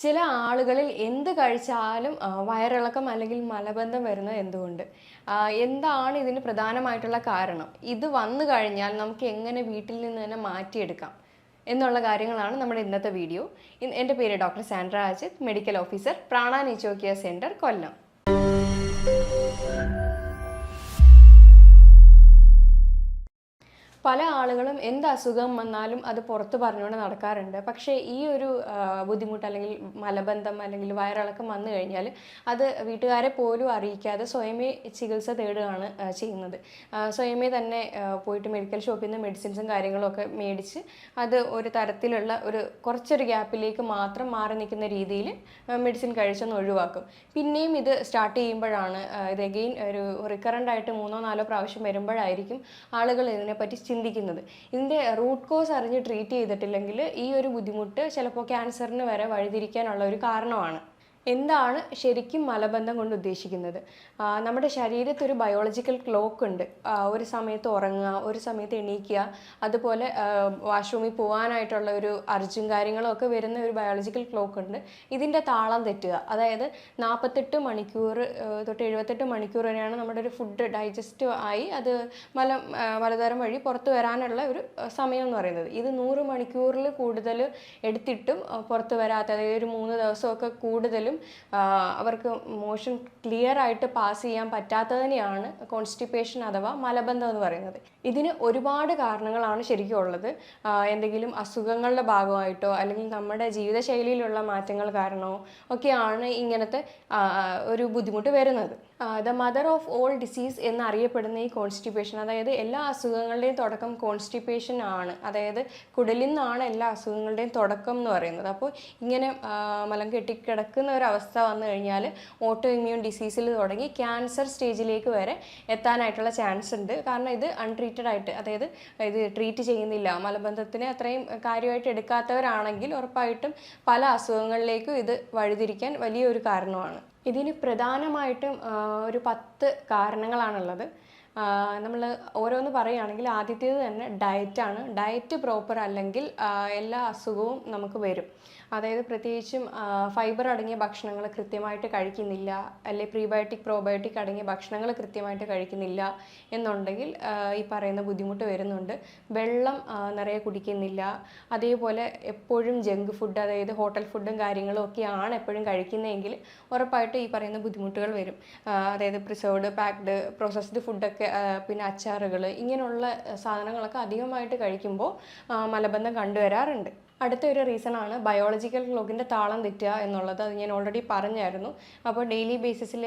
ചില ആളുകളിൽ എന്ത് കഴിച്ചാലും വയറിളക്കം അല്ലെങ്കിൽ മലബന്ധം വരുന്നത് എന്തുകൊണ്ട്? എന്താണ് ഇതിന് പ്രധാനമായിട്ടുള്ള കാരണം? ഇത് വന്നു കഴിഞ്ഞാൽ നമുക്ക് എങ്ങനെ വീട്ടിൽ നിന്ന് തന്നെ മാറ്റിയെടുക്കാം? എന്നുള്ള കാര്യങ്ങളാണ് നമ്മുടെ ഇന്നത്തെ വീഡിയോ. എൻ്റെ പേര് doctor Sandra Ajith, medical officer, Prana nature care centre, Kollam. പല ആളുകളും എന്ത് അസുഖം വന്നാലും അത് പുറത്ത് പറഞ്ഞുകൊണ്ട് നടക്കാറുണ്ട്. പക്ഷേ ഈ ഒരു ബുദ്ധിമുട്ട് അല്ലെങ്കിൽ മലബന്ധം അല്ലെങ്കിൽ വയറിളക്കം വന്നു കഴിഞ്ഞാൽ അത് വീട്ടുകാരെ പോലും അറിയിക്കാതെ സ്വയമേ ചികിത്സ തേടുകയാണ് ചെയ്യുന്നത്. സ്വയമേ തന്നെ പോയിട്ട് മെഡിക്കൽ ഷോപ്പിൽ നിന്ന് മെഡിസിൻസും കാര്യങ്ങളും ഒക്കെ മേടിച്ച് അത് ഒരു തരത്തിലുള്ള കുറച്ചൊരു ഗ്യാപ്പിലേക്ക് മാത്രം മാറി നിൽക്കുന്ന രീതിയിൽ മെഡിസിൻ കഴിച്ചൊന്ന് ഒഴിവാക്കും. പിന്നെയും ഇത് സ്റ്റാർട്ട് ചെയ്യുമ്പോഴാണ് ഇത് അഗെയിൻ ഒരു റിക്കറൻ്റ് ആയിട്ട് 3-4 പ്രാവശ്യം വരുമ്പോഴായിരിക്കും ആളുകൾ ഇതിനെപ്പറ്റി ചിന്തിക്കുന്നത്. ഇതിൻ്റെ റൂട്ട് കോസ് അറിഞ്ഞ് ട്രീറ്റ് ചെയ്തിട്ടില്ലെങ്കിൽ ഈ ഒരു ബുദ്ധിമുട്ട് ചിലപ്പോൾ ക്യാൻസറിന് വരെ വഴിതിരിക്കാനുള്ള ഒരു കാരണമാണ്. എന്താണ് ശരിക്കും മലബന്ധം കൊണ്ട് ഉദ്ദേശിക്കുന്നത്? നമ്മുടെ ശരീരത്തിൽ ഒരു ബയോളജിക്കൽ ക്ലോക്ക് ഉണ്ട്. ഒരു സമയത്ത് ഉറങ്ങുക, ഒരു സമയത്ത് എണീക്കുക, അതുപോലെ വാഷ്റൂമിൽ പോകാനായിട്ടുള്ള ഒരു അർജും കാര്യങ്ങളും ഒക്കെ വരുന്ന ഒരു ബയോളജിക്കൽ ക്ലോക്ക് ഉണ്ട്. ഇതിൻ്റെ താളം തെറ്റുക, അതായത് 48 മണിക്കൂർ തൊട്ട് 78 മണിക്കൂർ വരെയാണ് നമ്മുടെ ഒരു ഫുഡ് ഡൈജസ്റ്റ് ആയി അത് മലദ്വാരം വഴി പുറത്തു വരാനുള്ള ഒരു സമയം എന്ന് പറയുന്നത്. ഇത് 100 മണിക്കൂറിൽ കൂടുതൽ എടുത്തിട്ടും പുറത്തു വരാത്ത, അതായത് ഒരു 3 ദിവസമൊക്കെ കൂടുതലും അവർക്ക് മോഷൻ ക്ലിയർ ആയിട്ട് പാസ് ചെയ്യാൻ പറ്റാത്തതിനെയാണ് കോൺസ്റ്റിപ്പേഷൻ അഥവാ മലബന്ധം എന്ന് പറയുന്നത്. ഇതിന് ഒരുപാട് കാരണങ്ങളാണ് ശരിക്കും ഉള്ളത്. എന്തെങ്കിലും അസുഖങ്ങളുടെ ഭാഗമായിട്ടോ അല്ലെങ്കിൽ നമ്മുടെ ജീവിതശൈലിയിലുള്ള മാറ്റങ്ങൾ കാരണമോ ഒക്കെയാണ് ഇങ്ങനത്തെ ഒരു ബുദ്ധിമുട്ട് വരുന്നത്. The mother of all disease എന്നറിയപ്പെടുന്ന ഈ കോൺസ്റ്റിപ്പേഷൻ, അതായത് എല്ലാ അസുഖങ്ങളുടെയും തുടക്കം കോൺസ്റ്റിപ്പേഷൻ ആണ്. അതായത് കുടലിൽ നിന്നാണ് എല്ലാ അസുഖങ്ങളുടെയും തുടക്കം എന്ന് പറയുന്നത്. അപ്പോൾ ഇങ്ങനെ മലം കെട്ടിക്കിടക്കുന്ന ഒരു അവസ്ഥ വന്നു കഴിഞ്ഞാൽ ഓട്ടോ ഇമ്മ്യൂൺ ഡിസീസിൽ തുടങ്ങി ക്യാൻസർ സ്റ്റേജിലേക്ക് വരെ എത്താനായിട്ടുള്ള ചാൻസ് ഉണ്ട്. കാരണം ഇത് അൺട്രീറ്റഡ് ആയിട്ട്, അതായത് ഇത് ട്രീറ്റ് ചെയ്യുന്നില്ല, മലബന്ധത്തിനെ അത്രയും കാര്യമായിട്ട് എടുക്കാത്തവരാണെങ്കിൽ ഉറപ്പായിട്ടും പല അസുഖങ്ങളിലേക്കും ഇത് വഴിതിരിക്കാൻ വലിയൊരു കാരണമാണ്. ഇതിന് പ്രധാനമായിട്ടും ഒരു 10 കാരണങ്ങളാണുള്ളത്. നമ്മൾ ഓരോന്ന് പറയുകയാണെങ്കിൽ ആദ്യത്തേത് തന്നെ ഡയറ്റാണ്. ഡയറ്റ് പ്രോപ്പർ അല്ലെങ്കിൽ എല്ലാ അസുഖവും നമുക്ക് വരും. അതായത് പ്രത്യേകിച്ചും ഫൈബർ അടങ്ങിയ ഭക്ഷണങ്ങൾ കൃത്യമായിട്ട് കഴിക്കുന്നില്ല, അല്ലെങ്കിൽ പ്രീബയോട്ടിക് പ്രോബയോട്ടിക് അടങ്ങിയ ഭക്ഷണങ്ങൾ കൃത്യമായിട്ട് കഴിക്കുന്നില്ല എന്നുണ്ടെങ്കിൽ ഈ പറയുന്ന ബുദ്ധിമുട്ട് വരുന്നുണ്ട്. വെള്ളം നിറയെ കുടിക്കുന്നില്ല, അതേപോലെ എപ്പോഴും ജങ്ക് ഫുഡ്, അതായത് ഹോട്ടൽ ഫുഡും കാര്യങ്ങളും ഒക്കെയാണ് എപ്പോഴും കഴിക്കുന്നതെങ്കിൽ ഉറപ്പായിട്ടും ഈ പറയുന്ന ബുദ്ധിമുട്ടുകൾ വരും. അതായത് പ്രിസർവ്ഡ്, പാക്ഡ്, പ്രോസസ്ഡ് ഫുഡൊക്കെ, പിന്നെ അച്ചാറുകൾ, ഇങ്ങനെയുള്ള സാധനങ്ങളൊക്കെ അധികമായിട്ട് കഴിക്കുമ്പോൾ മലബന്ധം കണ്ടുവരാറുണ്ട്. അടുത്ത ഒരു റീസണാണ് ബയോളജിക്കൽ ക്ലോക്കിൻ്റെ താളം തെറ്റുക എന്നുള്ളത്. അത് ഞാൻ ഓൾറെഡി പറഞ്ഞായിരുന്നു. അപ്പോൾ ഡെയിലി ബേസിസിൽ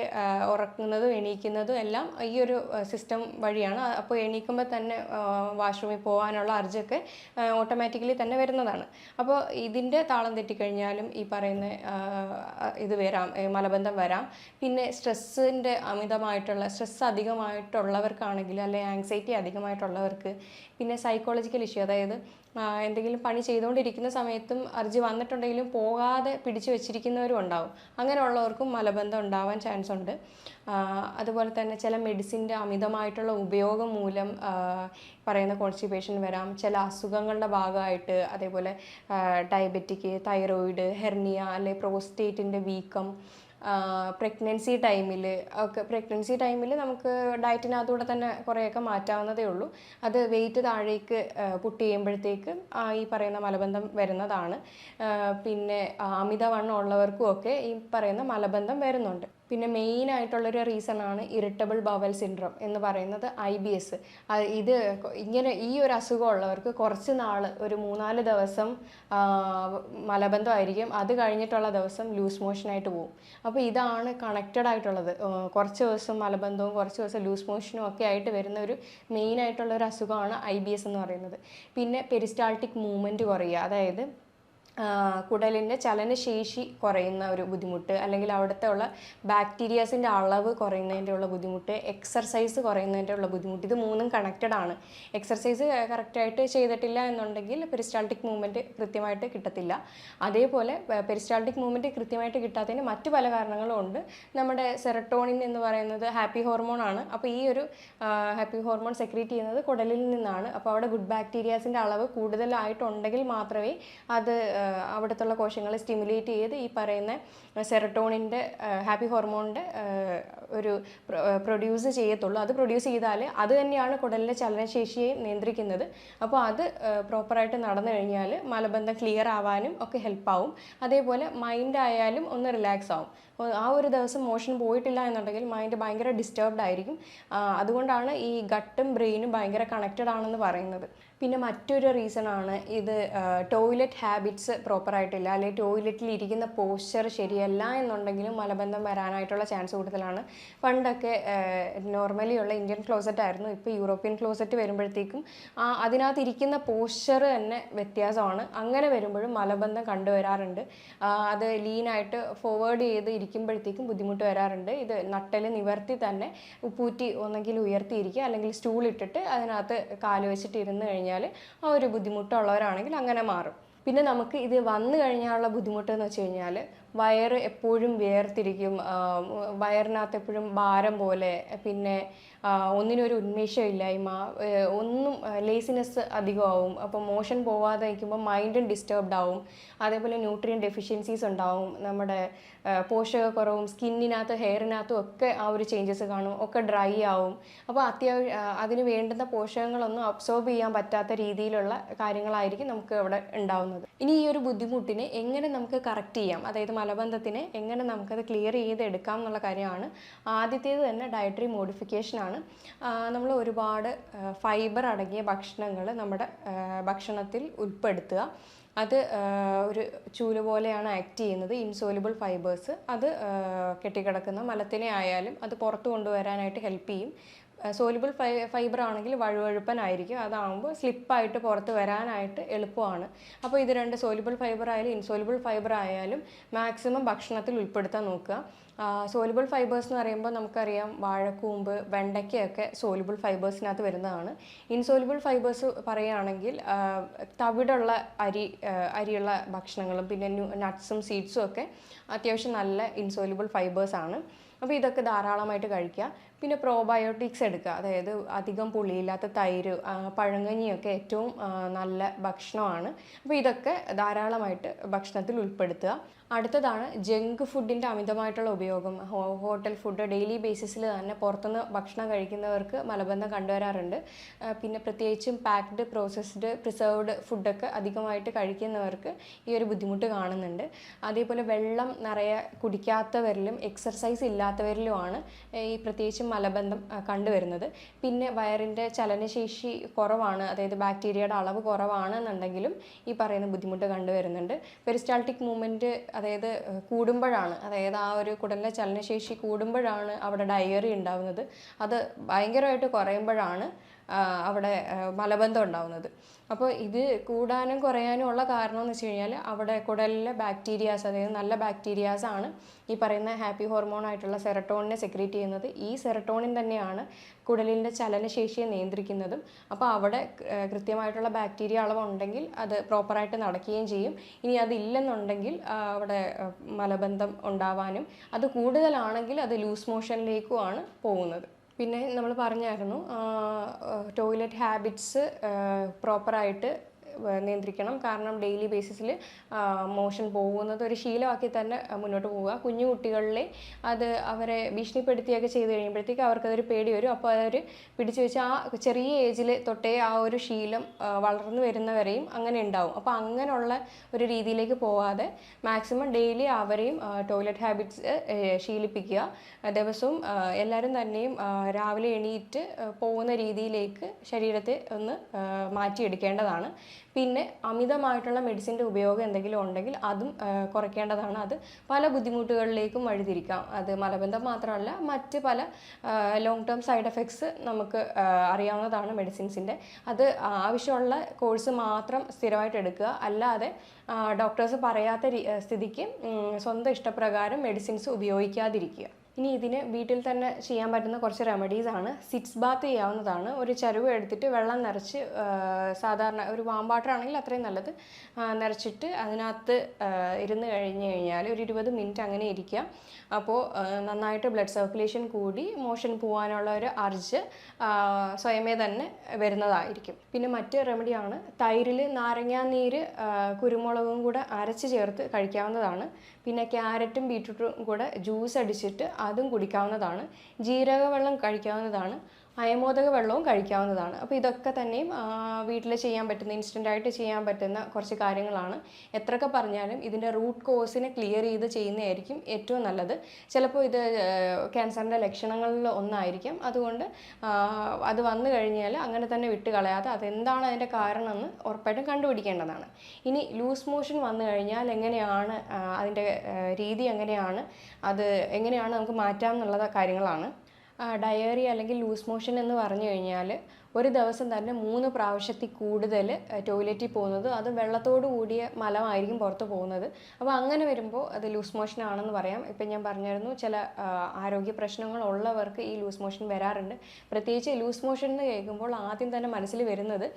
ഉറക്കുന്നതും എണീക്കുന്നതും എല്ലാം ഈ ഒരു സിസ്റ്റം വഴിയാണ്. അപ്പോൾ എണീക്കുമ്പോൾ തന്നെ വാഷ്റൂമിൽ പോകാനുള്ള അർജൊക്കെ ഓട്ടോമാറ്റിക്കലി തന്നെ വരുന്നതാണ്. അപ്പോൾ ഇതിൻ്റെ താളം തെറ്റിക്കഴിഞ്ഞാലും ഈ പറയുന്ന ഇത് വരാം, മലബന്ധം വരാം. പിന്നെ സ്ട്രെസ് അധികമായിട്ടുള്ളവർക്കാണെങ്കിൽ, അല്ലെങ്കിൽ ആങ്സൈറ്റി അധികമായിട്ടുള്ളവർക്ക്, പിന്നെ സൈക്കോളജിക്കൽ ഇഷ്യൂ, അതായത് എന്തെങ്കിലും പണി ചെയ്തുകൊണ്ടിരിക്കുന്ന സമയത്തും അർജി വന്നിട്ടുണ്ടെങ്കിലും പോകാതെ പിടിച്ചു വെച്ചിരിക്കുന്നവരും ഉണ്ടാവും. അങ്ങനെയുള്ളവർക്കും മലബന്ധം ഉണ്ടാവാൻ ചാൻസ് ഉണ്ട്. അതുപോലെ തന്നെ ചില മെഡിസിൻ്റെ അമിതമായിട്ടുള്ള ഉപയോഗം മൂലം പറയുന്ന കോൺസ്റ്റിപ്പേഷൻ വരാം. ചില അസുഖങ്ങളുടെ ഭാഗമായിട്ട്, അതേപോലെ ഡയബറ്റിക്, തൈറോയിഡ്, ഹെർണിയ, അല്ലെങ്കിൽ പ്രോസ്റ്റേറ്റിൻ്റെ വീക്കം, പ്രഗ്നൻസി ടൈമിൽ നമുക്ക് ഡയറ്റിനകത്തൂടെ തന്നെ കുറേയൊക്കെ മാറ്റാവുന്നതേ ഉള്ളൂ. അത് വെയിറ്റ് താഴേക്ക് പുട്ട് ചെയ്യുമ്പോഴത്തേക്ക് ഈ പറയുന്ന മലബന്ധം വരുന്നതാണ്. പിന്നെ അമിതവണ്ണം ഉള്ളവർക്കും ഒക്കെ ഈ പറയുന്ന മലബന്ധം വരുന്നുണ്ട്. പിന്നെ മെയിനായിട്ടുള്ളൊരു റീസണാണ് ഇറിറ്റബിൾ ബവൽ സിൻഡ്രോം എന്ന് പറയുന്നത്, IBS. ഈ ഒരു അസുഖമുള്ളവർക്ക് കുറച്ച് നാൾ, ഒരു 3-4 ദിവസം മലബന്ധമായിരിക്കും. അത് കഴിഞ്ഞിട്ടുള്ള ദിവസം ലൂസ് മോഷനായിട്ട് പോകും. അപ്പോൾ ഇതാണ് കണക്റ്റഡ് ആയിട്ടുള്ളത്. കുറച്ച് ദിവസം മലബന്ധവും കുറച്ച് ദിവസം ലൂസ് മോഷനും ഒക്കെ ആയിട്ട് വരുന്ന ഒരു മെയിനായിട്ടുള്ളൊരു അസുഖമാണ് IBS എന്ന് പറയുന്നത്. പിന്നെ പെരിസ്റ്റാൾട്ടിക് മൂവ്മെൻറ്റ് കുറയുക, അതായത് കുടലിൻ്റെ ചലനശേഷി കുറയുന്ന ഒരു ബുദ്ധിമുട്ട്, അല്ലെങ്കിൽ അവിടുത്തെ ഉള്ള ബാക്ടീരിയാസിൻ്റെ അളവ് കുറയുന്നതിൻ്റെ ഉള്ള ബുദ്ധിമുട്ട്, എക്സർസൈസ് കുറയുന്നതിൻ്റെ ഉള്ള ബുദ്ധിമുട്ട്. ഇത് മൂന്നും കണക്റ്റഡ് ആണ്. എക്സർസൈസ് കറക്റ്റായിട്ട് ചെയ്തിട്ടില്ല എന്നുണ്ടെങ്കിൽ പെരിസ്റ്റാൾട്ടിക് മൂവ്മെൻറ്റ് കൃത്യമായിട്ട് കിട്ടത്തില്ല. അതേപോലെ പെരിസ്റ്റാൾട്ടിക് മൂവ്മെൻറ്റ് കൃത്യമായിട്ട് കിട്ടാത്തതിന് മറ്റു പല കാരണങ്ങളും ഉണ്ട്. നമ്മുടെ സെറട്ടോണിൻ എന്ന് പറയുന്നത് ഹാപ്പി ഹോർമോൺ ആണ്. അപ്പോൾ ഈ ഒരു ഹാപ്പി ഹോർമോൺ സെക്രീറ്റ് ചെയ്യുന്നത് കുടലിൽ നിന്നാണ്. അപ്പോൾ അവിടെ ഗുഡ് ബാക്ടീരിയാസിൻ്റെ അളവ് കൂടുതലായിട്ടുണ്ടെങ്കിൽ മാത്രമേ അത് അവിടുത്തെ കോശങ്ങളെ സ്റ്റിമുലേറ്റ് ചെയ്ത് ഈ പറയുന്ന സെറട്ടോണിൻ്റെ ഹാപ്പി ഹോർമോണിൻ്റെ ഒരു പ്രൊഡ്യൂസ് ചെയ്യത്തുള്ളൂ. അത് പ്രൊഡ്യൂസ് ചെയ്താൽ അത് തന്നെയാണ് കുടലിൻ്റെ ചലനശേഷിയെ നിയന്ത്രിക്കുന്നത്. അപ്പോൾ അത് പ്രോപ്പറായിട്ട് നടന്നു കഴിഞ്ഞാൽ മലബന്ധം ക്ലിയർ ആവാനും ഒക്കെ ഹെൽപ്പാവും. അതേപോലെ മൈൻഡ് ആയാലും ഒന്ന് റിലാക്സ് ആവും. ആ ഒരു ദിവസം മോഷൻ പോയിട്ടില്ല എന്നുണ്ടെങ്കിൽ മൈൻഡ് ഭയങ്കര ഡിസ്റ്റർബ്ഡ് ആയിരിക്കും. അതുകൊണ്ടാണ് ഈ ഗട്ടും ബ്രെയിനും ഭയങ്കര കണക്റ്റഡ് ആണെന്ന് പറയുന്നത്. പിന്നെ മറ്റൊരു റീസണാണ് ഇത് ടോയ്ലറ്റ് ഹാബിറ്റ്സ് പ്രോപ്പറായിട്ടില്ല, അല്ലെങ്കിൽ ടോയ്ലറ്റിൽ ഇരിക്കുന്ന പോസ്ചർ ശരിയല്ല എന്നുണ്ടെങ്കിലും മലബന്ധം വരാനായിട്ടുള്ള ചാൻസ് കൂടുതലാണ്. പണ്ടൊക്കെ നോർമലി ഉള്ള ഇന്ത്യൻ ക്ലോസറ്റ് ആയിരുന്നു. ഇപ്പോൾ യൂറോപ്യൻ ക്ലോസറ്റ് വരുമ്പോഴത്തേക്കും അതിനകത്ത് ഇരിക്കുന്ന പോസ്ചർ തന്നെ വ്യത്യാസമാണ്. അങ്ങനെ വരുമ്പോഴും മലബന്ധം കണ്ടുവരാറുണ്ട്. അത് ലീനായിട്ട് ഫോർവേഡ് ചെയ്ത് ഇരിക്കുമ്പോഴത്തേക്കും ബുദ്ധിമുട്ട് വരാറുണ്ട്. ഇത് നട്ടൽ നിവർത്തി തന്നെ ഉപ്പൂറ്റി ഒന്നെങ്കിൽ ഉയർത്തിയിരിക്കുക, അല്ലെങ്കിൽ സ്റ്റൂൾ ഇട്ടിട്ട് അതിനകത്ത് കാല് വെച്ചിട്ട് ഇരുന്ന് കഴിഞ്ഞാൽ ആ ഒരു ബുദ്ധിമുട്ടുള്ളവരാണെങ്കിൽ അങ്ങനെ മാറും. പിന്നെ നമുക്ക് ഇത് വന്നു കഴിഞ്ഞാലുള്ള ബുദ്ധിമുട്ട് എന്ന് വെച്ച് കഴിഞ്ഞാൽ വയറ് എപ്പോഴും വേർതിരിക്കും, വയറിനകത്ത് എപ്പോഴും ഭാരം പോലെ, പിന്നെ ഒന്നിനും ഒരു ഉന്മേഷമില്ലായ്മ, ഒന്നും ലേസിനെസ് അധികമാവും. അപ്പോൾ മോഷൻ പോവാതെ നിൽക്കുമ്പോൾ മൈൻഡും ഡിസ്റ്റർബ്ഡ് ആവും. അതേപോലെ ന്യൂട്രിയൻ ഡെഫിഷ്യൻസീസ് ഉണ്ടാവും, നമ്മുടെ പോഷകക്കുറവും, സ്കിന്നിനകത്ത് ഹെയറിനകത്തും ഒക്കെ ആ ഒരു ചേഞ്ചസ് കാണും, ഒക്കെ ഡ്രൈ ആവും. അപ്പോൾ അതിന് വേണ്ടുന്ന പോഷകങ്ങളൊന്നും അബ്സോർബ് ചെയ്യാൻ പറ്റാത്ത രീതിയിലുള്ള കാര്യങ്ങളായിരിക്കും നമുക്ക് അവിടെ ഉണ്ടാവുന്നത്. ഇനി ഈ ഒരു ബുദ്ധിമുട്ടിനെ എങ്ങനെ നമുക്ക് കറക്റ്റ് ചെയ്യാം, അതായത് മലബന്ധത്തിനെ എങ്ങനെ നമുക്കത് ക്ലിയർ ചെയ്തെടുക്കാം എന്നുള്ള കാര്യമാണ്. ആദ്യത്തേത് തന്നെ ഡയറ്ററി മോഡിഫിക്കേഷനാണ്. നമ്മൾ ഒരുപാട് ഫൈബർ അടങ്ങിയ ഭക്ഷണങ്ങൾ നമ്മുടെ ഭക്ഷണത്തിൽ ഉൾപ്പെടുത്തുക. അത് ഒരു ചൂല് പോലെയാണ് ആക്ട് ചെയ്യുന്നത്. ഇൻസോലുബിൾ ഫൈബേഴ്സ് അത് കെട്ടിക്കിടക്കുന്ന മലത്തിനെ ആയാലും അത് പുറത്തു കൊണ്ടുവരാനായിട്ട് ഹെൽപ്പ് ചെയ്യും. സോലുബിൾ ഫൈബർ ആണെങ്കിൽ വഴുവഴുപ്പനായിരിക്കും, അതാകുമ്പോൾ സ്ലിപ്പായിട്ട് പുറത്ത് വരാനായിട്ട് എളുപ്പമാണ്. അപ്പോൾ ഇത് രണ്ട് സോലുബിൾ ഫൈബർ ആയാലും ഇൻസോലുബിൾ ഫൈബർ ആയാലും മാക്സിമം ഭക്ഷണത്തിൽ ഉൾപ്പെടുത്താൻ നോക്കുക. സോലുബിൾ ഫൈബേഴ്സ് എന്ന് പറയുമ്പോൾ നമുക്കറിയാം വാഴക്കൂമ്പ്, വെണ്ടയ്ക്കയൊക്കെ സോലുബിൾ ഫൈബേഴ്സിനകത്ത് വരുന്നതാണ്. ഇൻസോലുബിൾ ഫൈബേഴ്സ് പറയുകയാണെങ്കിൽ തവിടുള്ള അരിയുള്ള ഭക്ഷണങ്ങളും പിന്നെ നട്ട്സും സീഡ്സും ഒക്കെ അത്യാവശ്യം നല്ല ഇൻസോലുബിൾ ഫൈബേഴ്സാണ്. അപ്പോൾ ഇതൊക്കെ ധാരാളമായിട്ട് കഴിക്കുക. പിന്നെ പ്രോബയോട്ടിക്സ് എടുക്കുക, അതായത് അധികം പുളിയില്ലാത്ത തൈര്, പഴങ്കഞ്ഞിയൊക്കെ ഏറ്റവും നല്ല ഭക്ഷണമാണ്. അപ്പോൾ ഇതൊക്കെ ധാരാളമായിട്ട് ഭക്ഷണത്തിൽ ഉൾപ്പെടുത്തുക. അടുത്തതാണ് ജങ്ക് ഫുഡിൻ്റെ അമിതമായിട്ടുള്ള ഉപയോഗം. ഹോട്ടൽ ഫുഡ് ഡെയിലി ബേസിസിൽ തന്നെ പുറത്തുനിന്ന് ഭക്ഷണം കഴിക്കുന്നവർക്ക് മലബന്ധം കണ്ടുവരാറുണ്ട്. പിന്നെ പ്രത്യേകിച്ചും പാക്ഡ്, പ്രോസസ്ഡ്, പ്രിസർവ്ഡ് ഫുഡൊക്കെ അധികമായിട്ട് കഴിക്കുന്നവർക്ക് ഈ ഒരു ബുദ്ധിമുട്ട് കാണുന്നുണ്ട്. അതേപോലെ വെള്ളം നിറയെ കുടിക്കാത്തവരിലും എക്സർസൈസ് ഇല്ലാത്തവരിലുമാണ് ഈ പ്രത്യേകിച്ചും മലബന്ധം കണ്ടുവരുന്നത്. പിന്നെ വയറിൻ്റെ ചലനശേഷി കുറവാണ്, അതായത് ബാക്ടീരിയയുടെ അളവ് കുറവാണെന്നുണ്ടെങ്കിലും ഈ പറയുന്ന ബുദ്ധിമുട്ട് കണ്ടുവരുന്നുണ്ട്. പെരിസ്റ്റാൾട്ടിക് മൂവ്മെൻറ്റ് അതായത് കൂടുമ്പോഴാണ്, അതായത് ആ ഒരു കുടലിൻ്റെ ചലനശേഷി കൂടുമ്പോഴാണ് അവിടെ ഡയറി ഉണ്ടാവുന്നത്. അത് ഭയങ്കരമായിട്ട് കുറയുമ്പോഴാണ് അവിടെ മലബന്ധം ഉണ്ടാവുന്നത്. അപ്പോൾ ഇത് കൂടാനും കുറയാനും ഉള്ള കാരണം എന്ന് വെച്ച് കഴിഞ്ഞാൽ അവിടെ കുടലിലെ ബാക്ടീരിയാസ്, അതായത് നല്ല ബാക്ടീരിയാസാണ് ഈ പറയുന്ന ഹാപ്പി ഹോർമോൺ ആയിട്ടുള്ള സെറട്ടോണിനെ സെക്രീറ്റ് ചെയ്യുന്നത്. ഈ സെറട്ടോണിൻ തന്നെയാണ് കുടലിൻ്റെ ചലനശേഷിയെ നിയന്ത്രിക്കുന്നതും. അപ്പോൾ അവിടെ കൃത്യമായിട്ടുള്ള ബാക്ടീരിയ അളവുണ്ടെങ്കിൽ അത് പ്രോപ്പറായിട്ട് നടക്കുകയും ചെയ്യും. ഇനി അതില്ലെന്നുണ്ടെങ്കിൽ അവിടെ മലബന്ധം ഉണ്ടാവാനും, അത് കൂടുതലാണെങ്കിൽ അത് ലൂസ് മോഷനിലേക്കുമാണ് പോകുന്നത്. പിന്നെ നമ്മൾ പറഞ്ഞായിരുന്നു ടോയ്ലറ്റ് ഹാബിറ്റ്സ് പ്രോപ്പറായിട്ട് നിയന്ത്രിക്കണം. കാരണം ഡെയിലി ബേസിസിൽ മോഷൻ പോകുന്നത് ഒരു ശീലമാക്കി തന്നെ മുന്നോട്ട് പോവുക. കുഞ്ഞു കുട്ടികളിലെ അത് അവരെ ഭീഷണിപ്പെടുത്തിയൊക്കെ ചെയ്ത് കഴിയുമ്പോഴത്തേക്ക് അവർക്കതൊരു പേടി വരും. അപ്പോൾ അവർ പിടിച്ചു വെച്ച് ആ ചെറിയ ഏജിൽ തൊട്ടേ ആ ഒരു ശീലം വളർന്നു വരുന്നവരെയും അങ്ങനെ ഉണ്ടാവും. അപ്പോൾ അങ്ങനെയുള്ള ഒരു രീതിയിലേക്ക് പോവാതെ മാക്സിമം ഡെയിലി അവരെയും ടോയ്ലറ്റ് ഹാബിറ്റ്സ് ശീലിപ്പിക്കുക. ദിവസവും എല്ലാവരും തന്നെയും രാവിലെ എണീറ്റ് പോകുന്ന രീതിയിലേക്ക് ശരീരത്തെ ഒന്ന് മാറ്റിയെടുക്കേണ്ടതാണ്. പിന്നെ അമിതമായിട്ടുള്ള മെഡിസിൻ്റെ ഉപയോഗം എന്തെങ്കിലും ഉണ്ടെങ്കിൽ അതും കുറയ്ക്കേണ്ടതാണ്. അത് പല ബുദ്ധിമുട്ടുകളിലേക്കും വഴിതിരിക്കാം. അത് മലബന്ധം മാത്രമല്ല, മറ്റ് പല ലോങ് ടേം സൈഡ് എഫക്ട്സ് നമുക്ക് അറിയാവുന്നതാണ് മെഡിസിൻസിൻ്റെ. അത് ആവശ്യമുള്ള കോഴ്സ് മാത്രം സ്ഥിരമായിട്ട് എടുക്കുക. അല്ലാതെ ഡോക്ടേഴ്സ് പറയാത്ത സ്ഥിതിക്ക് സ്വന്തം ഇഷ്ടപ്രകാരം മെഡിസിൻസ് ഉപയോഗിക്കാതിരിക്കുക. ഇനി ഇതിന് വീട്ടിൽ തന്നെ ചെയ്യാൻ പറ്റുന്ന കുറച്ച് റെമഡീസാണ്. സിറ്റ്സ് ബാത്ത് ചെയ്യാവുന്നതാണ്. ഒരു ചരുവ എടുത്തിട്ട് വെള്ളം നിറച്ച്, സാധാരണ ഒരു വാം വാട്ടർ ആണെങ്കിൽ അത്രയും നല്ലത്, നിറച്ചിട്ട് അതിനകത്ത് ഇരുന്ന് കഴിഞ്ഞ് കഴിഞ്ഞാൽ ഒരു 20 മിനിറ്റ് അങ്ങനെ ഇരിക്കുക. അപ്പോൾ നന്നായിട്ട് ബ്ലഡ് സർക്കുലേഷൻ കൂടി മോഷൻ പോകാനുള്ള ഒരു അർജ് സ്വയമേ തന്നെ വരുന്നതായിരിക്കും. പിന്നെ മറ്റ് റെമഡിയാണ് തൈരിൽ നാരങ്ങാനീര് കുരുമുളകും കൂടെ അരച്ച് ചേർത്ത് കഴിക്കാവുന്നതാണ്. പിന്നെ ക്യാരറ്റും ബീറ്റ്റൂട്ടും കൂടെ ജ്യൂസ് അടിച്ചിട്ട് അതും കുടിക്കാവുന്നതാണ്. ജീരക വെള്ളം കഴിക്കാവുന്നതാണ്. അയമോദക വെള്ളവും കഴിക്കാവുന്നതാണ്. അപ്പോൾ ഇതൊക്കെ തന്നെയും വീട്ടിൽ ചെയ്യാൻ പറ്റുന്ന, ഇൻസ്റ്റൻ്റായിട്ട് ചെയ്യാൻ പറ്റുന്ന കുറച്ച് കാര്യങ്ങളാണ്. എത്രയൊക്കെ പറഞ്ഞാലും ഇതിൻ്റെ റൂട്ട് കോസിനെ ക്ലിയർ ചെയ്ത് ചെയ്യുന്നതായിരിക്കും ഏറ്റവും നല്ലത്. ചിലപ്പോൾ ഇത് ക്യാൻസറിൻ്റെ ലക്ഷണങ്ങളിൽ ഒന്നായിരിക്കും. അതുകൊണ്ട് അത് വന്നു കഴിഞ്ഞാൽ അങ്ങനെ തന്നെ വിട്ട് കളയാതെ അതെന്താണ് അതിൻ്റെ കാരണമെന്ന് ഉറപ്പായിട്ടും കണ്ടുപിടിക്കേണ്ടതാണ്. ഇനി ലൂസ് മോഷൻ വന്നു കഴിഞ്ഞാൽ എങ്ങനെയാണ് അതിൻ്റെ രീതി, എങ്ങനെയാണ് അത് എങ്ങനെയാണ് നമുക്ക് മാറ്റാം എന്നുള്ള കാര്യങ്ങളാണ്. ഡയറി അല്ലെങ്കിൽ ലൂസ് മോഷൻ എന്ന് പറഞ്ഞു കഴിഞ്ഞാൽ ഒരു ദിവസം തന്നെ 3 പ്രാവശ്യത്തിൽ കൂടുതൽ ടോയ്ലറ്റിൽ പോകുന്നത്, അത് വെള്ളത്തോട് കൂടിയ മലമായിരിക്കും പുറത്ത് പോകുന്നത്. അപ്പോൾ അങ്ങനെ വരുമ്പോൾ അത് ലൂസ് മോഷൻ ആണെന്ന് പറയാം. ഇപ്പം ഞാൻ പറഞ്ഞിരുന്നു, ചില ആരോഗ്യ പ്രശ്നങ്ങളുള്ളവർക്ക് ഈ ലൂസ് മോഷൻ വരാറുണ്ട്. പ്രത്യേകിച്ച് ലൂസ് മോഷൻ എന്ന് കേൾക്കുമ്പോൾ ആദ്യം തന്നെ മനസ്സിൽ വരുന്നത്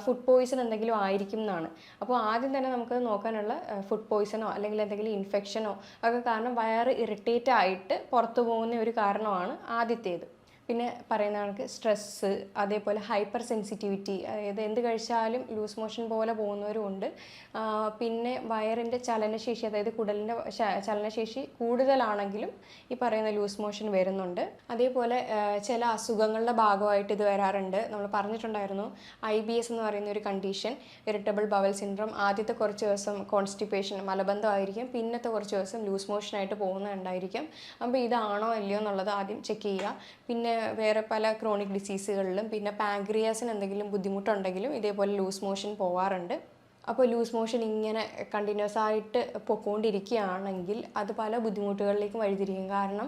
ഫുഡ് പോയ്സൺ എന്തെങ്കിലും ആയിരിക്കും എന്നാണ്. അപ്പോൾ ആദ്യം തന്നെ നമുക്ക് നോക്കാനുള്ള ഫുഡ് പോയ്സണോ അല്ലെങ്കിൽ എന്തെങ്കിലും ഇൻഫെക്ഷനോ ഒക്കെ കാരണം വയറ് ഇറിറ്റേറ്റ് ആയിട്ട് പുറത്തു പോകുന്ന ഒരു കാരണമാണ് ആദ്യത്തേത്. പിന്നെ പറയുന്ന കണക്ക് സ്ട്രെസ്സ്, അതേപോലെ ഹൈപ്പർ സെൻസിറ്റിവിറ്റി, അതായത് എന്ത് കഴിച്ചാലും ലൂസ് മോഷൻ പോലെ പോകുന്നവരും ഉണ്ട്. പിന്നെ വയറിൻ്റെ ചലനശേഷി, അതായത് കുടലിൻ്റെ ചലനശേഷി കൂടുതലാണെങ്കിലും ഈ പറയുന്ന ലൂസ് മോഷൻ വരുന്നുണ്ട്. അതേപോലെ ചില അസുഖങ്ങളുടെ ഭാഗമായിട്ട് ഇത് വരാറുണ്ട്. നമ്മൾ പറഞ്ഞിട്ടുണ്ടായിരുന്നു IBS എന്ന് പറയുന്ന ഒരു കണ്ടീഷൻ, ഇറിറ്റബിൾ ബവൽ സിൻഡ്രോം. ആദ്യത്തെ കുറച്ച് ദിവസം കോൺസ്റ്റിപ്പേഷൻ, മലബന്ധമായിരിക്കും. പിന്നത്തെ കുറച്ച് ദിവസം ലൂസ് മോഷനായിട്ട് പോകുന്നുണ്ടായിരിക്കും. അപ്പോൾ ഇതാണോ അല്ലയോ എന്നുള്ളത് ആദ്യം ചെക്ക് ചെയ്യുക. പിന്നെ വേറെ പല ക്രോണിക് ഡിസീസുകളിലും, പിന്നെ പാങ്ക്രിയാസിന് എന്തെങ്കിലും ബുദ്ധിമുട്ടുണ്ടെങ്കിലും ഇതേപോലെ ലൂസ് മോഷൻ പോവാറുണ്ട്. അപ്പോൾ ലൂസ് മോഷൻ ഇങ്ങനെ കണ്ടിന്യൂസ് ആയിട്ട് പൊയ്ക്കൊണ്ടിരിക്കുകയാണെങ്കിൽ അത് പല ബുദ്ധിമുട്ടുകളിലേക്കും വഴിതിരിക്കും. കാരണം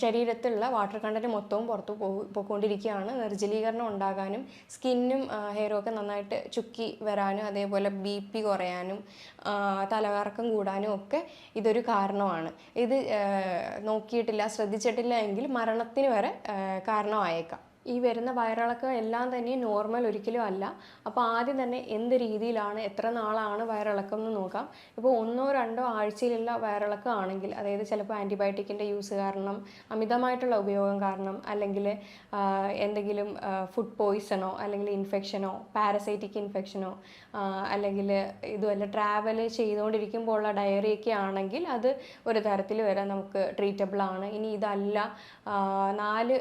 ശരീരത്തിലുള്ള വാട്ടർ കണ്ടൻറ്റ് മൊത്തവും പുറത്ത് പോയിക്കൊണ്ടിരിക്കുകയാണ്. നിർജ്ജലീകരണം ഉണ്ടാകാനും സ്കിന്നും ഹെയറും ഒക്കെ നന്നായിട്ട് ചുക്കി വരാനും, അതേപോലെ BP കുറയാനും തലകറക്കം കൂടാനും ഒക്കെ ഇതൊരു കാരണമാണ്. ഇത് നോക്കിയിട്ടില്ല, ശ്രദ്ധിച്ചിട്ടില്ല എങ്കിൽ മരണത്തിന് വരെ കാരണമായേക്കാം. ഈ വരുന്ന വയറിളക്കം എല്ലാം തന്നെ നോർമൽ ഒരിക്കലും അല്ല. അപ്പോൾ ആദ്യം തന്നെ എന്ത് രീതിയിലാണ്, എത്ര നാളാണ് വയറിളക്കം എന്ന് നോക്കാം. ഇപ്പോൾ 1-2 ആഴ്ചയിലുള്ള വയറിളക്കം ആണെങ്കിൽ, അതായത് ചിലപ്പോൾ ആൻറ്റിബയോട്ടിക്കിൻ്റെ യൂസ് കാരണം, അമിതമായിട്ടുള്ള ഉപയോഗം കാരണം, അല്ലെങ്കിൽ എന്തെങ്കിലും ഫുഡ് പോയ്സണോ അല്ലെങ്കിൽ ഇൻഫെക്ഷനോ, പാരസൈറ്റിക് ഇൻഫെക്ഷനോ, അല്ലെങ്കിൽ ഇതുമല്ല ട്രാവൽ ചെയ്തുകൊണ്ടിരിക്കുമ്പോൾ ഉള്ള ഡയറിയൊക്കെ ആണെങ്കിൽ അത് ഒരു തരത്തിൽ വരെ നമുക്ക് ട്രീറ്റബിൾ ആണ്. ഇനി ഇതല്ല 4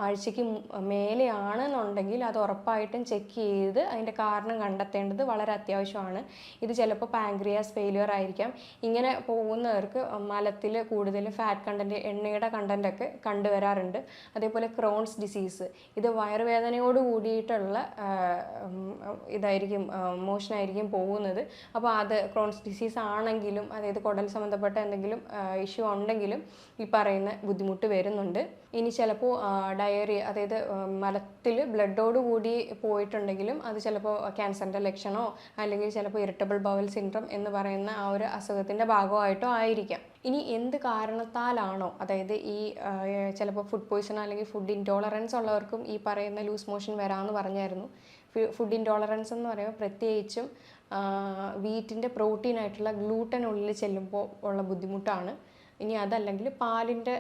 ആഴ്ചയ്ക്ക് മേലെയാണെന്നുണ്ടെങ്കിൽ അത് ഉറപ്പായിട്ടും ചെക്ക് ചെയ്ത് അതിൻ്റെ കാരണം കണ്ടെത്തേണ്ടത് വളരെ അത്യാവശ്യമാണ്. ഇത് ചിലപ്പോൾ പാങ്ക്രിയാസ് ഫെയിലിയർ ആയിരിക്കാം. ഇങ്ങനെ പോകുന്നവർക്ക് മലത്തിൽ കൂടുതൽ ഫാറ്റ് കണ്ടൻറ്റ്, എണ്ണയുടെ കണ്ടൻറ്റൊക്കെ കണ്ടുവരാറുണ്ട്. അതേപോലെ ക്രോൺസ് ഡിസീസ്, ഇത് വയറുവേദനയോട് കൂടിയിട്ടുള്ള ഇതായിരിക്കും, മോഷനായിരിക്കും പോകുന്നത്. അപ്പോൾ അത് ക്രോൺസ് ഡിസീസ് ആണെങ്കിലും, അതായത് കുടൽ സംബന്ധപ്പെട്ട എന്തെങ്കിലും ഇഷ്യൂ ഉണ്ടെങ്കിലും ഈ പറയുന്ന ബുദ്ധിമുട്ട് വരുന്നുണ്ട്. ഇനി ചിലപ്പോൾ ഡയറി, അതായത് മലത്തിൽ ബ്ലഡോട് കൂടി പോയിട്ടുണ്ടെങ്കിലും അത് ചിലപ്പോൾ ക്യാൻസറിൻ്റെ ലക്ഷണമോ അല്ലെങ്കിൽ ചിലപ്പോൾ ഇറിറ്റബിൾ ബവൽ സിൻഡ്രോം എന്ന് പറയുന്ന ആ ഒരു അസുഖത്തിൻ്റെ ഭാഗമായിട്ടോ ആയിരിക്കാം. ഇനി എന്ത് കാരണത്താലാണോ, അതായത് ഈ ചിലപ്പോൾ ഫുഡ് പോയ്സൺ അല്ലെങ്കിൽ ഫുഡ് ഇൻടോളറൻസ് ഉള്ളവർക്കും ഈ പറയുന്ന ലൂസ് മോഷൻ വരാമെന്ന് പറഞ്ഞായിരുന്നു. ഫുഡ് ഇൻടോളറൻസ് എന്ന് പറയുമ്പോൾ പ്രത്യേകിച്ചും വീറ്റിൻ്റെ പ്രോട്ടീനായിട്ടുള്ള ഗ്ലൂട്ടൻ ഉള്ളിൽ ചെല്ലുമ്പോൾ ഉള്ള ബുദ്ധിമുട്ടാണ്. ഇനി അതല്ലെങ്കിൽ പാലിൻ്റെ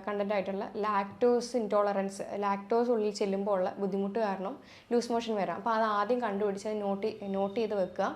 കണ്ടൻ്റായിട്ടുള്ള ലാക്ടോസ് ഇൻടോളറൻസ്, ലാക്ടോസ് ഉള്ളിൽ ചെല്ലുമ്പോൾ ഉള്ള ബുദ്ധിമുട്ട് കാരണം ലൂസ് മോഷൻ വരാം. അപ്പോൾ അത് ആദ്യം കണ്ടുപിടിച്ച് അത് നോട്ട് ചെയ്ത് വെക്കുക.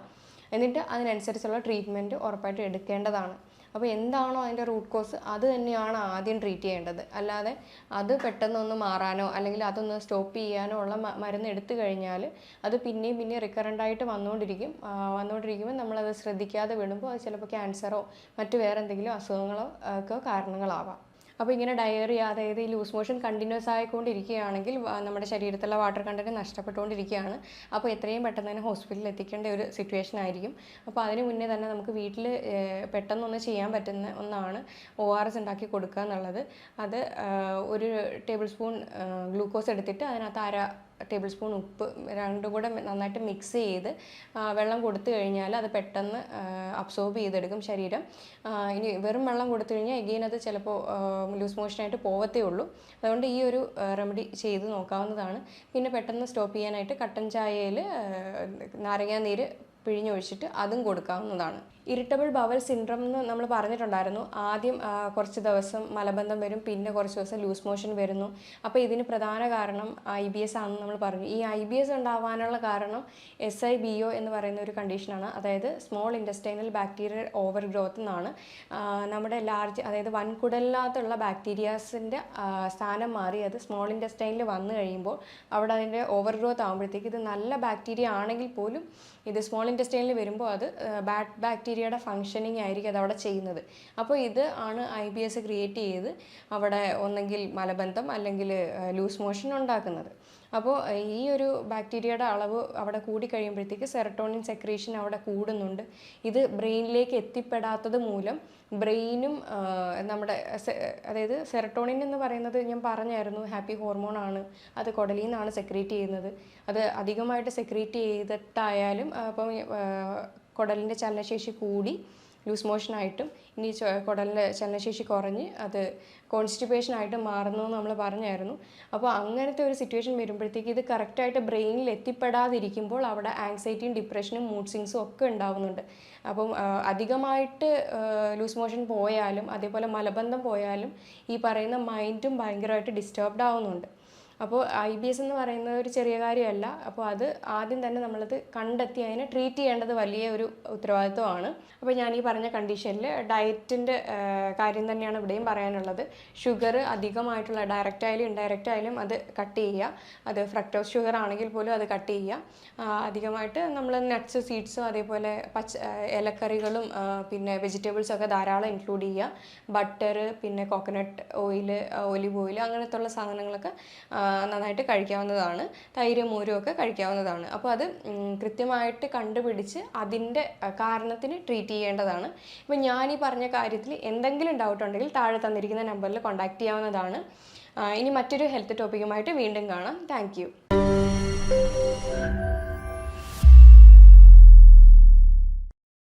എന്നിട്ട് അതിനനുസരിച്ചുള്ള ട്രീറ്റ്മെൻറ്റ് ഉറപ്പായിട്ട് എടുക്കേണ്ടതാണ്. അപ്പോൾ എന്താണോ അതിൻ്റെ റൂട്ട് കോസ് അത് തന്നെയാണ് ആദ്യം ട്രീറ്റ് ചെയ്യേണ്ടത്. അല്ലാതെ അത് പെട്ടെന്നൊന്ന് മാറാനോ അല്ലെങ്കിൽ അതൊന്ന് സ്റ്റോപ്പ് ചെയ്യാനോ ഉള്ള മരുന്ന് എടുത്തു കഴിഞ്ഞാൽ അത് പിന്നെയും റിക്കറൻ്റായിട്ട് വന്നുകൊണ്ടിരിക്കുമ്പോൾ നമ്മളത് ശ്രദ്ധിക്കാതെ വിടുമ്പോൾ അത് ചിലപ്പോൾ ക്യാൻസറോ മറ്റു വേറെ എന്തെങ്കിലും അസുഖങ്ങളോ ഒക്കെ കാരണങ്ങളാവാം. അപ്പോൾ ഇങ്ങനെ ഡയറിയ, അതായത് ഈ ലൂസ് മോഷൻ കണ്ടിന്യൂസ് ആയിക്കൊണ്ടിരിക്കുകയാണെങ്കിൽ നമ്മുടെ ശരീരത്തിലുള്ള വാട്ടർ കണ്ടൻറ്റ് നഷ്ടപ്പെട്ടുകൊണ്ടിരിക്കുകയാണ്. അപ്പോൾ എത്രയും പെട്ടെന്ന് തന്നെ ഹോസ്പിറ്റലിൽ എത്തിക്കേണ്ട ഒരു സിറ്റുവേഷൻ ആയിരിക്കും. അപ്പോൾ അതിന് മുന്നേ തന്നെ നമുക്ക് വീട്ടിൽ പെട്ടെന്നൊന്ന് ചെയ്യാൻ പറ്റുന്ന ഒന്നാണ് ORS ഉണ്ടാക്കി കൊടുക്കുക എന്നുള്ളത്. അത് 1 ടേബിൾ സ്പൂൺ ഗ്ലൂക്കോസ് എടുത്തിട്ട് അതിനകത്ത് ടേബിൾ സ്പൂൺ ഉപ്പ് രണ്ടും കൂടെ നന്നായിട്ട് മിക്സ് ചെയ്ത് വെള്ളം കൊടുത്തു കഴിഞ്ഞാൽ അത് പെട്ടെന്ന് അബ്സോർബ് ചെയ്തെടുക്കും ശരീരം. ഇനി വെറും വെള്ളം കൊടുത്തു കഴിഞ്ഞാൽ എഗെയിൻ അത് ചിലപ്പോൾ ലൂസ് മോഷനായിട്ട് പോവത്തേ ഉള്ളൂ. അതുകൊണ്ട് ഈ ഒരു റെമഡി ചെയ്ത് നോക്കാവുന്നതാണ്. പിന്നെ പെട്ടെന്ന് സ്റ്റോപ്പ് ചെയ്യാനായിട്ട് കട്ടൻ ചായയിൽ നാരങ്ങാനീര് പിഴിഞ്ഞൊഴിച്ചിട്ട് അതും കൊടുക്കാവുന്നതാണ്. ഇറിറ്റബിൾ ബവൽ സിൻഡ്രം എന്ന് നമ്മൾ പറഞ്ഞിട്ടുണ്ടായിരുന്നു. ആദ്യം കുറച്ച് ദിവസം മലബന്ധം വരും, പിന്നെ കുറച്ച് ദിവസം ലൂസ് മോഷൻ വരുന്നു. അപ്പോൾ ഇതിന് പ്രധാന കാരണം IBS ആണെന്ന് നമ്മൾ പറഞ്ഞു. ഈ IBS ഉണ്ടാവാനുള്ള കാരണം SIBO എന്ന് പറയുന്ന ഒരു കണ്ടീഷനാണ്. അതായത് small intestinal bacterial over growth എന്നാണ്. നമ്മുടെ ലാർജ് അതായത് വൻകുടലിനകത്തുള്ള ബാക്ടീരിയാസിൻ്റെ സ്ഥാനം മാറി അത് സ്മോൾ ഇൻറ്റസ്റ്റൈനിൽ വന്നു കഴിയുമ്പോൾ അവിടെ അതിൻ്റെ ഓവർ ഗ്രോത്ത് ആകുമ്പോഴത്തേക്ക് ഇത് നല്ല ബാക്ടീരിയ ആണെങ്കിൽ പോലും ഇത് സ്മോൾ ഇൻറ്റസ്റ്റൈനിൽ വരുമ്പോൾ അത് ബാഡ് ബാക്ടീരിയയുടെ ഫങ്ഷനിങ് ആയിരിക്കും അതവിടെ ചെയ്യുന്നത്. അപ്പോൾ ഇത് ആണ് IBS ക്രിയേറ്റ് ചെയ്ത് അവിടെ ഒന്നെങ്കിൽ മലബന്ധം അല്ലെങ്കിൽ ലൂസ് മോഷൻ ഉണ്ടാക്കുന്നത്. അപ്പോൾ ഈ ഒരു ബാക്ടീരിയയുടെ അളവ് അവിടെ കൂടിക്കഴിയുമ്പോഴത്തേക്ക് സെറട്ടോണിൻ സെക്രീഷൻ അവിടെ കൂടുന്നുണ്ട്. ഇത് ബ്രെയിനിലേക്ക് എത്തിപ്പെടാത്തത് മൂലം ബ്രെയിനും നമ്മുടെ അതായത് സെറട്ടോണിൻ എന്ന് പറയുന്നത് ഞാൻ പറഞ്ഞായിരുന്നു ഹാപ്പി ഹോർമോൺ ആണ്. അത് കുടലിൽ നിന്നാണ് സെക്രീറ്റ് ചെയ്യുന്നത്. അത് അധികമായിട്ട് സെക്രീറ്റ് ചെയ്തിട്ടായാലും അപ്പം കുടലിൻ്റെ ചലനശേഷി കൂടി ലൂസ് മോഷനായിട്ടും ഇനി കുടലിൻ്റെ ചലനശേഷി കുറഞ്ഞ് അത് കോൺസ്റ്റിപ്പേഷനായിട്ട് മാറുന്നു എന്ന് നമ്മൾ പറഞ്ഞായിരുന്നു. അപ്പോൾ അങ്ങനത്തെ ഒരു സിറ്റുവേഷൻ വരുമ്പോഴത്തേക്ക് ഇത് കറക്റ്റായിട്ട് ബ്രെയിനിൽ എത്തിപ്പെടാതിരിക്കുമ്പോൾ അവിടെ ആങ്സൈറ്റിയും ഡിപ്രഷനും മൂഡ് സ്വിങ്സും ഒക്കെ ഉണ്ടാവുന്നുണ്ട്. അപ്പം അധികമായിട്ട് ലൂസ് മോഷൻ പോയാലും അതേപോലെ മലബന്ധം പോയാലും ഈ പറയുന്ന മൈൻഡും ഭയങ്കരമായിട്ട് ഡിസ്റ്റർബ്ഡ് ആവുന്നുണ്ട്. അപ്പോൾ IBS എന്ന് പറയുന്നത് ഒരു ചെറിയ കാര്യമല്ല. അപ്പോൾ അത് ആദ്യം തന്നെ നമ്മളത് കണ്ടെത്തി അതിനെ ട്രീറ്റ് ചെയ്യേണ്ടത് വലിയ ഒരു ഉത്തരവാദിത്വമാണ്. അപ്പോൾ ഞാൻ ഈ പറഞ്ഞ കണ്ടീഷനിൽ ഡയറ്റിൻ്റെ കാര്യം തന്നെയാണ് ഇവിടെയും പറയാനുള്ളത്. ഷുഗർ അധികമായിട്ടുള്ള ഡയറക്റ്റ് ആയാലും ഇൻഡയറക്റ്റ് ആയാലും അത് കട്ട് ചെയ്യുക. അത് ഫ്രക്ടോസ് ഷുഗർ ആണെങ്കിൽ പോലും അത് കട്ട് ചെയ്യുക. അധികമായിട്ട് നമ്മൾ നട്ട്സ് സീഡ്സും അതേപോലെ ഇലക്കറികളും പിന്നെ വെജിറ്റബിൾസൊക്കെ ധാരാളം ഇൻക്ലൂഡ് ചെയ്യുക. ബട്ടർ പിന്നെ കോക്കനട്ട് ഓയിൽ ഒലിവ് ഓയിൽ അങ്ങനത്തുള്ള സാധനങ്ങളൊക്കെ നന്നായിട്ട് കഴിക്കാവുന്നതാണ്. തൈര് മോരും ഒക്കെ കഴിക്കാവുന്നതാണ്. അപ്പോൾ അത് കൃത്യമായിട്ട് കണ്ടുപിടിച്ച് അതിൻ്റെ കാരണത്തിന് ട്രീറ്റ് ചെയ്യേണ്ടതാണ്. ഇപ്പോൾ ഞാൻ ഈ പറഞ്ഞ കാര്യത്തിൽ എന്തെങ്കിലും ഡൗട്ട് ഉണ്ടെങ്കിൽ താഴെ തന്നിരിക്കുന്ന നമ്പറിൽ കോൺടാക്റ്റ് ചെയ്യാവുന്നതാണ്. ഇനി മറ്റൊരു ഹെൽത്ത് ടോപ്പിക്കുമായിട്ട് വീണ്ടും കാണാം. താങ്ക്